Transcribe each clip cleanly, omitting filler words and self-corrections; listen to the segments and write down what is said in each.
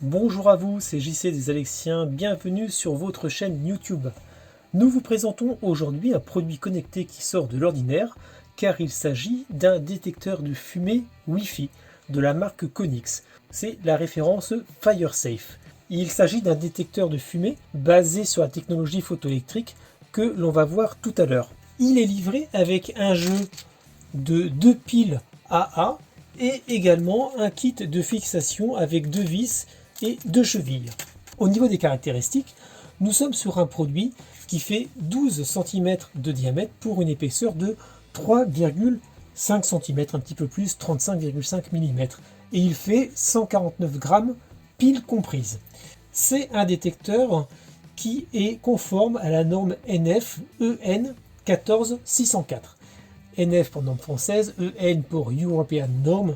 Bonjour à vous, c'est JC des Alexiens, bienvenue sur votre chaîne YouTube. Nous vous présentons aujourd'hui un produit connecté qui sort de l'ordinaire, car il s'agit d'un détecteur de fumée Wi-Fi de la marque Konix. C'est la référence FireSafe. Il s'agit d'un détecteur de fumée basé sur la technologie photoélectrique que l'on va voir tout à l'heure. Il est livré avec un jeu de 2 piles AA et également un kit de fixation avec 2 vis et 2 chevilles. Au niveau des caractéristiques, nous sommes sur un produit qui fait 12 cm de diamètre pour une épaisseur de 3,5 cm, un petit peu plus, 35,5 mm. Et il fait 149 grammes, pile comprise. C'est un détecteur qui est conforme à la norme NF EN 14604. NF pour norme française, EN pour European Norm.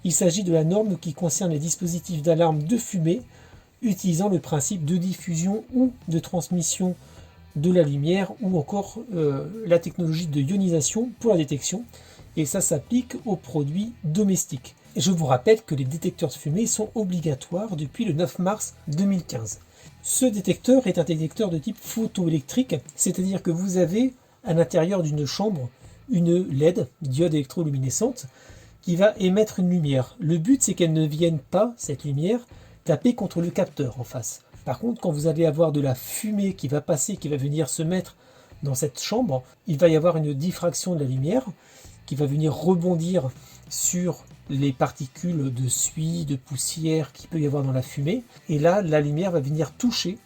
Il s'agit de la norme qui concerne les dispositifs d'alarme de fumée utilisant le principe de diffusion ou de transmission de la lumière ou encore la technologie de ionisation pour la détection. Et ça s'applique aux produits domestiques. Et je vous rappelle que les détecteurs de fumée sont obligatoires depuis le 9 mars 2015. Ce détecteur est un détecteur de type photoélectrique, c'est-à-dire que vous avez à l'intérieur d'une chambre une LED, diode électroluminescente, qui va émettre une lumière. Le but, c'est qu'elle ne vienne pas, cette lumière, taper contre le capteur en face. Par contre, quand vous allez avoir de la fumée qui va passer, qui va venir se mettre dans cette chambre, il va y avoir une diffraction de la lumière qui va venir rebondir sur les particules de suie, de poussière qu'il peut y avoir dans la fumée. Et là, la lumière va venir toucher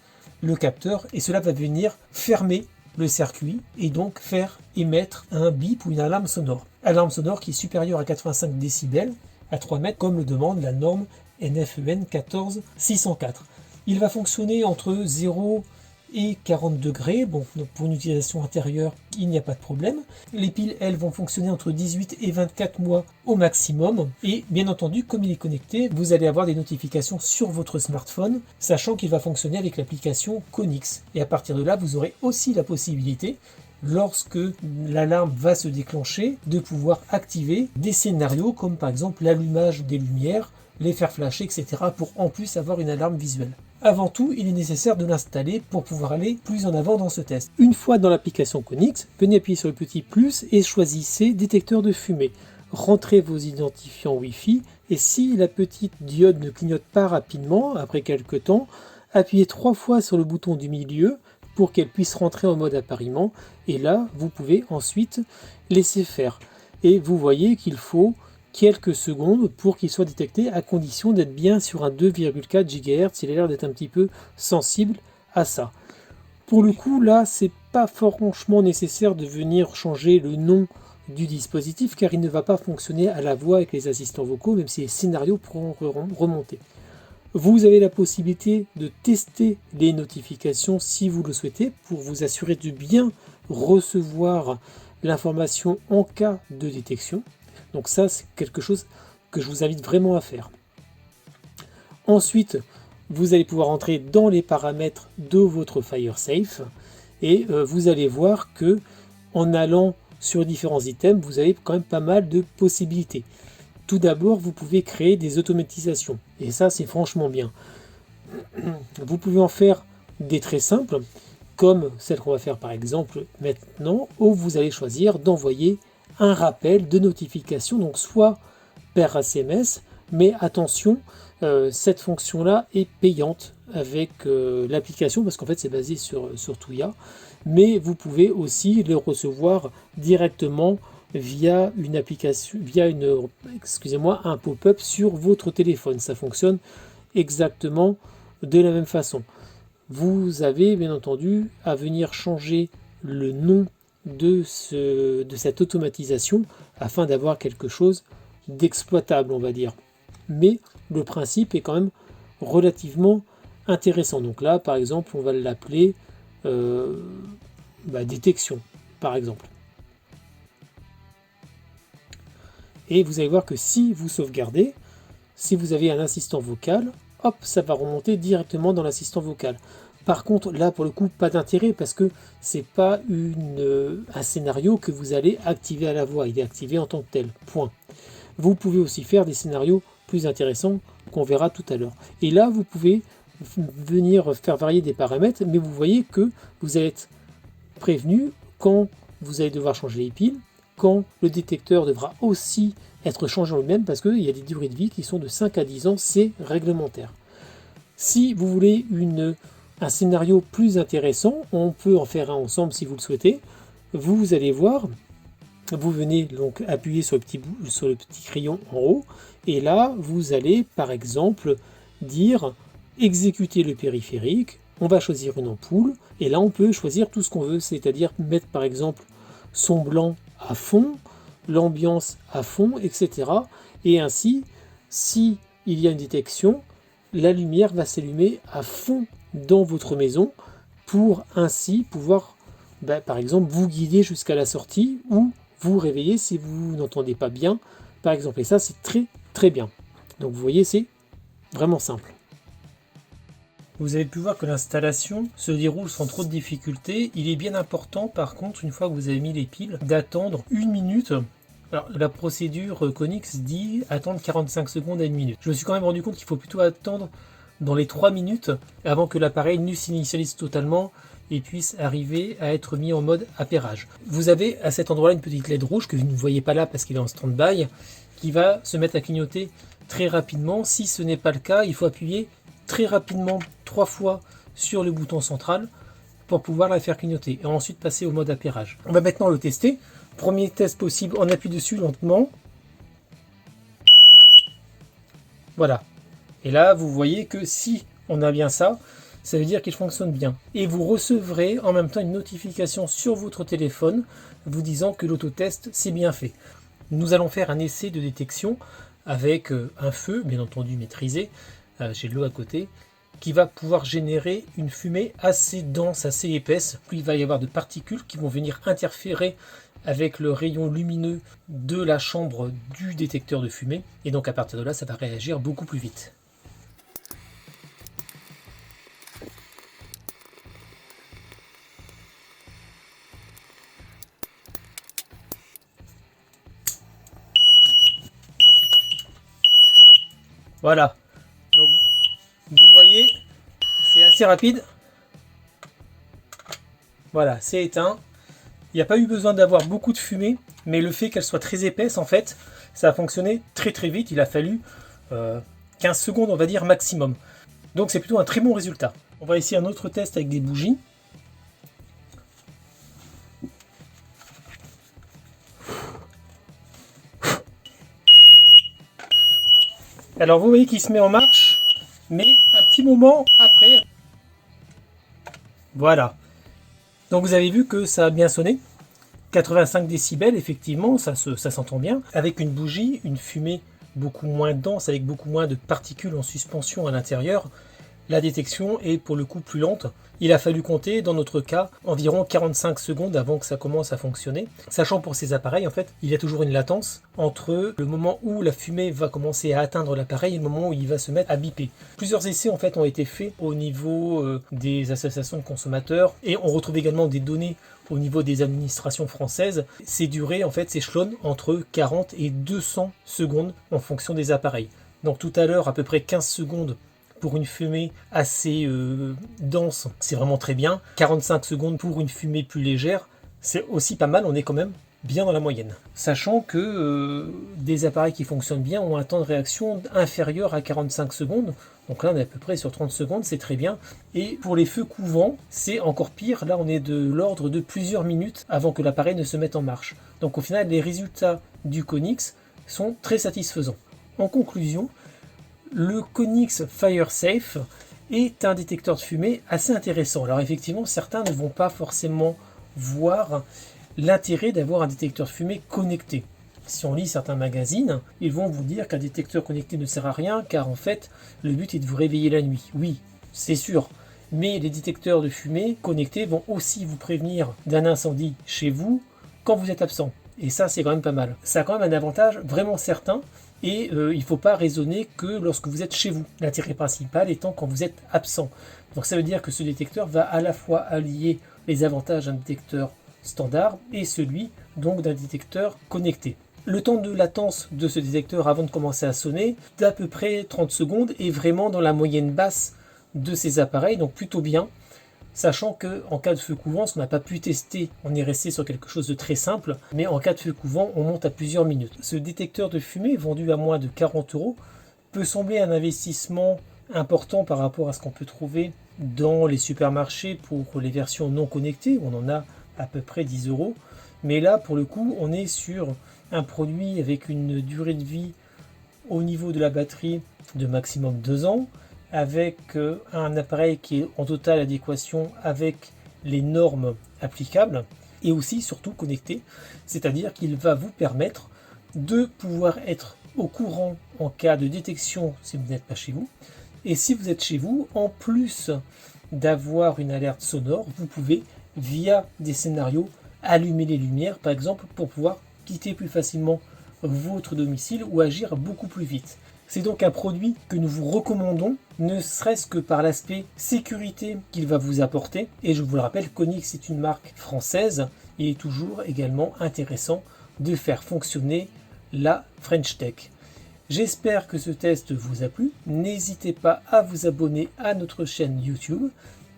le capteur et cela va venir fermer le circuit et donc faire émettre un bip ou une alarme sonore. Alarme sonore qui est supérieure à 85 décibels à 3 mètres comme le demande la norme NFEN 14604. Il va fonctionner entre 0 et 40 degrés. Bon, donc pour une utilisation intérieure, il n'y a pas de problème. Les piles, elles, vont fonctionner entre 18 et 24 mois au maximum. Et bien entendu, comme il est connecté, vous allez avoir des notifications sur votre smartphone, sachant qu'il va fonctionner avec l'application Konix. Et à partir de là, vous aurez aussi la possibilité, lorsque l'alarme va se déclencher, de pouvoir activer des scénarios comme par exemple l'allumage des lumières, les faire flasher, etc. pour en plus avoir une alarme visuelle. Avant tout, il est nécessaire de l'installer pour pouvoir aller plus en avant dans ce test. Une fois dans l'application Konix, venez appuyer sur le petit plus et choisissez détecteur de fumée. Rentrez vos identifiants Wi-Fi et si la petite diode ne clignote pas rapidement, après quelques temps, appuyez 3 fois sur le bouton du milieu pour qu'elle puisse rentrer en mode appariement et là, vous pouvez ensuite laisser faire. Et vous voyez qu'il faut quelques secondes pour qu'il soit détecté à condition d'être bien sur un 2,4 GHz. Il a l'air d'être un petit peu sensible à ça. Pour le coup, là, c'est pas franchement nécessaire de venir changer le nom du dispositif car il ne va pas fonctionner à la voix avec les assistants vocaux, même si les scénarios pourront remonter. Vous avez la possibilité de tester les notifications si vous le souhaitez pour vous assurer de bien recevoir l'information en cas de détection. Donc ça, c'est quelque chose que je vous invite vraiment à faire. Ensuite, vous allez pouvoir entrer dans les paramètres de votre FireSafe et vous allez voir que en allant sur différents items, vous avez quand même pas mal de possibilités. Tout d'abord, vous pouvez créer des automatisations et ça, c'est franchement bien. Vous pouvez en faire des très simples, comme celle qu'on va faire par exemple maintenant, où vous allez choisir d'envoyer un rappel de notification, donc soit par SMS, mais attention, cette fonction-là est payante avec l'application, parce qu'en fait c'est basé sur Tuya, mais vous pouvez aussi le recevoir directement via une application, un pop-up sur votre téléphone. Ça fonctionne exactement de la même façon. Vous avez bien entendu à venir changer le nom de cette automatisation afin d'avoir quelque chose d'exploitable, on va dire. Mais le principe est quand même relativement intéressant. Donc là, par exemple, on va l'appeler détection, par exemple. Et vous allez voir que si vous sauvegardez, si vous avez un assistant vocal, hop, ça va remonter directement dans l'assistant vocal. Par contre, là, pour le coup, pas d'intérêt parce que c'est pas un scénario que vous allez activer à la voix. Il est activé en tant que tel. Point. Vous pouvez aussi faire des scénarios plus intéressants qu'on verra tout à l'heure. Et là, vous pouvez venir faire varier des paramètres, mais vous voyez que vous allez être prévenu quand vous allez devoir changer les piles, quand le détecteur devra aussi être changé en lui-même, parce qu'il y a des durées de vie qui sont de 5 à 10 ans, c'est réglementaire. Si vous voulez un scénario plus intéressant, on peut en faire un ensemble si vous le souhaitez. Vous allez voir, vous venez donc appuyer sur le petit crayon en haut, et là vous allez par exemple dire exécuter le périphérique, on va choisir une ampoule, et là on peut choisir tout ce qu'on veut, c'est-à-dire mettre par exemple son blanc à fond, l'ambiance à fond, etc. Et ainsi, si il y a une détection, la lumière va s'allumer à fond dans votre maison pour ainsi pouvoir, par exemple, vous guider jusqu'à la sortie ou vous réveiller si vous n'entendez pas bien, par exemple. Et ça, c'est très très bien. Donc vous voyez, c'est vraiment simple. Vous avez pu voir que l'installation se déroule sans trop de difficultés. Il est bien important, par contre, une fois que vous avez mis les piles, d'attendre 1 minute. Alors, la procédure Konix dit attendre 45 secondes à 1 minute. Je me suis quand même rendu compte qu'il faut plutôt attendre dans les 3 minutes avant que l'appareil ne s'initialise totalement et puisse arriver à être mis en mode appairage. Vous avez à cet endroit-là une petite LED rouge que vous ne voyez pas là parce qu'il est en stand-by, qui va se mettre à clignoter très rapidement. Si ce n'est pas le cas, il faut appuyer très rapidement 3 fois sur le bouton central pour pouvoir la faire clignoter et ensuite passer au mode appairage. On va maintenant le tester. Premier test possible, on appuie dessus lentement. Voilà. Et là, vous voyez que si on a bien ça, ça veut dire qu'il fonctionne bien. Et vous recevrez en même temps une notification sur votre téléphone vous disant que l'autotest s'est bien fait. Nous allons faire un essai de détection avec un feu, bien entendu maîtrisé. J'ai de l'eau à côté, qui va pouvoir générer une fumée assez dense, assez épaisse. Puis il va y avoir de particules qui vont venir interférer avec le rayon lumineux de la chambre du détecteur de fumée. Et donc à partir de là, ça va réagir beaucoup plus vite. Voilà. Donc, vous voyez, c'est assez rapide. Voilà, c'est éteint. Il n'y a pas eu besoin d'avoir beaucoup de fumée, mais le fait qu'elle soit très épaisse, en fait, ça a fonctionné très très vite. Il a fallu 15 secondes, on va dire, maximum. Donc c'est plutôt un très bon résultat. On va essayer un autre test avec des bougies. Alors vous voyez qu'il se met en marche, mais un petit moment après. Voilà. Donc vous avez vu que ça a bien sonné. 85 décibels, effectivement, ça s'entend bien. Avec une bougie, une fumée beaucoup moins dense, avec beaucoup moins de particules en suspension à l'intérieur, la détection est pour le coup plus lente. Il a fallu compter, dans notre cas, environ 45 secondes avant que ça commence à fonctionner. Sachant pour ces appareils, en fait, il y a toujours une latence entre le moment où la fumée va commencer à atteindre l'appareil et le moment où il va se mettre à biper. Plusieurs essais, en fait, ont été faits au niveau des associations de consommateurs et on retrouve également des données au niveau des administrations françaises. Ces durées, en fait, s'échelonnent entre 40 et 200 secondes en fonction des appareils. Donc tout à l'heure, à peu près 15 secondes pour une fumée assez dense, c'est vraiment très bien. 45 secondes pour une fumée plus légère, c'est aussi pas mal, on est quand même bien dans la moyenne. Sachant que des appareils qui fonctionnent bien ont un temps de réaction inférieur à 45 secondes. Donc là on est à peu près sur 30 secondes, c'est très bien. Et pour les feux couvants, c'est encore pire. Là on est de l'ordre de plusieurs minutes avant que l'appareil ne se mette en marche. Donc au final les résultats du Konix sont très satisfaisants. En conclusion, le Konix FireSafe est un détecteur de fumée assez intéressant. Alors effectivement, certains ne vont pas forcément voir l'intérêt d'avoir un détecteur de fumée connecté. Si on lit certains magazines, ils vont vous dire qu'un détecteur connecté ne sert à rien, car en fait, le but est de vous réveiller la nuit. Oui, c'est sûr. Mais les détecteurs de fumée connectés vont aussi vous prévenir d'un incendie chez vous quand vous êtes absent. Et ça, c'est quand même pas mal. Ça a quand même un avantage vraiment certain. Et il ne faut pas raisonner que lorsque vous êtes chez vous. L'intérêt principal étant quand vous êtes absent. Donc ça veut dire que ce détecteur va à la fois allier les avantages d'un détecteur standard et celui donc d'un détecteur connecté. Le temps de latence de ce détecteur avant de commencer à sonner, d'à peu près 30 secondes, est vraiment dans la moyenne basse de ces appareils, donc plutôt bien. Sachant qu'en cas de feu couvant, ce qu'on n'a pas pu tester, on est resté sur quelque chose de très simple, mais en cas de feu couvant, on monte à plusieurs minutes. Ce détecteur de fumée, vendu à moins de 40 €, peut sembler un investissement important par rapport à ce qu'on peut trouver dans les supermarchés pour les versions non connectées, on en a à peu près 10 €. Mais là, pour le coup, on est sur un produit avec une durée de vie au niveau de la batterie de maximum 2 ans, avec un appareil qui est en totale adéquation avec les normes applicables, et aussi surtout connecté, c'est-à-dire qu'il va vous permettre de pouvoir être au courant en cas de détection si vous n'êtes pas chez vous, et si vous êtes chez vous, en plus d'avoir une alerte sonore, vous pouvez, via des scénarios, allumer les lumières par exemple pour pouvoir quitter plus facilement votre domicile ou agir beaucoup plus vite. C'est donc un produit que nous vous recommandons, ne serait-ce que par l'aspect sécurité qu'il va vous apporter. Et je vous le rappelle, Konix est une marque française. Il est toujours également intéressant de faire fonctionner la French Tech. J'espère que ce test vous a plu. N'hésitez pas à vous abonner à notre chaîne YouTube.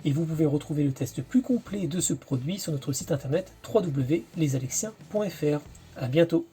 Et vous pouvez retrouver le test plus complet de ce produit sur notre site internet www.lesalexiens.fr. À bientôt.